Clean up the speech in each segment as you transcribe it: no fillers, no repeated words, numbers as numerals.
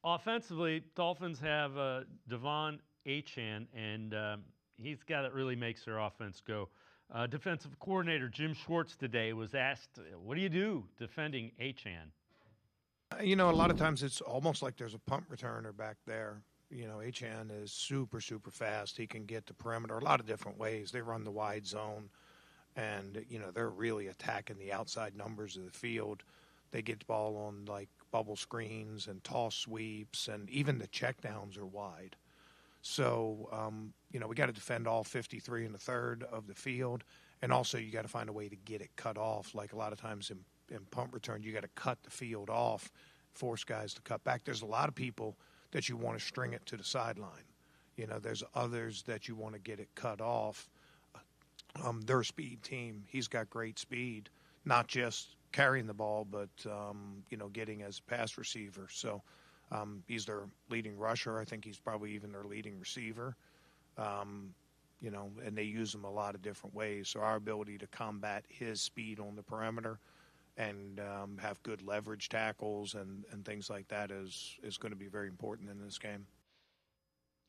Offensively, Dolphins have De'Von Achane, and he's got it really makes their offense go. Defensive coordinator Jim Schwartz today was asked, "What do you do defending Achane?" A lot of times it's almost like there's a punt returner back there. Achan is super, super fast. He can get the perimeter a lot of different ways. They run the wide zone, and, they're really attacking the outside numbers of the field. They get the ball on, like, bubble screens and toss sweeps, and even the checkdowns are wide. So, we got to defend all 53 and a third of the field, and also you got to find a way to get it cut off. Like a lot of times in punt return, you got to cut the field off, force guys to cut back. There's a lot of people that you want to string it to the sideline. There's others that you want to get it cut off. They're a speed team. He's got great speed, not just carrying the ball, but getting as a pass receiver. So he's their leading rusher. I think he's probably even their leading receiver. And they use him a lot of different ways. So our ability to combat his speed on the perimeter and have good leverage tackles and things like that is going to be very important in this game.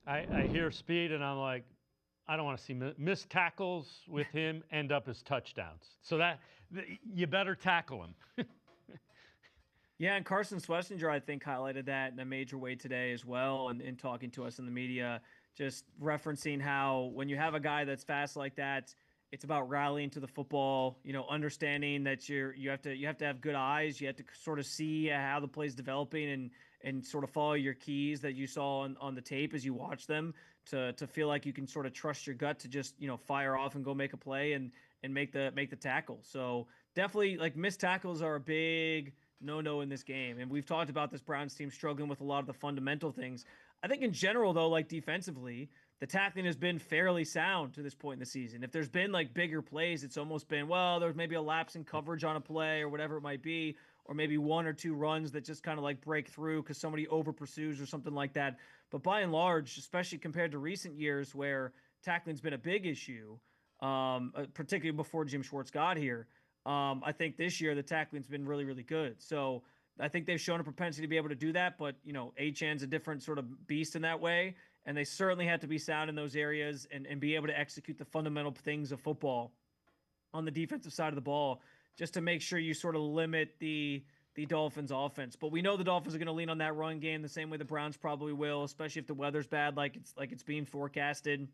I hear speed, and I'm like, I don't want to see missed tackles with him end up as touchdowns. So you better tackle him. Yeah, and Carson Schlesinger, I think, highlighted that in a major way today as well, and in talking to us in the media, just referencing how when you have a guy that's fast like that, it's about rallying to the football, understanding that you have to have good eyes. You have to sort of see how the play's developing and sort of follow your keys that you saw on the tape as you watch them to feel like you can sort of trust your gut to just, fire off and go make a play and make the tackle. So definitely, like, missed tackles are a big no in this game. And we've talked about this Browns team struggling with a lot of the fundamental things. I think in general, though, like defensively, the tackling has been fairly sound to this point in the season. If there's been like bigger plays, it's almost been, well, there's maybe a lapse in coverage on a play or whatever it might be, or maybe one or two runs that just kind of like break through because somebody over pursues or something like that. But by and large, especially compared to recent years where tackling's been a big issue, particularly before Jim Schwartz got here, I think this year the tackling's been really, really good. So I think they've shown a propensity to be able to do that, but Achan's a different sort of beast in that way, and they certainly have to be sound in those areas and be able to execute the fundamental things of football on the defensive side of the ball, just to make sure you sort of limit the Dolphins' offense. But we know the Dolphins are going to lean on that run game the same way the Browns probably will, especially if the weather's bad, like it's being forecasted.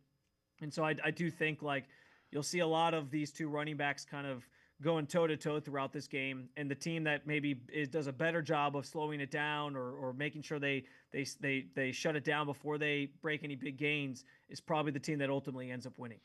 And so I do think like you'll see a lot of these two running backs kind of going toe-to-toe throughout this game, and the team that maybe does a better job of slowing it down or making sure they shut it down before they break any big gains is probably the team that ultimately ends up winning.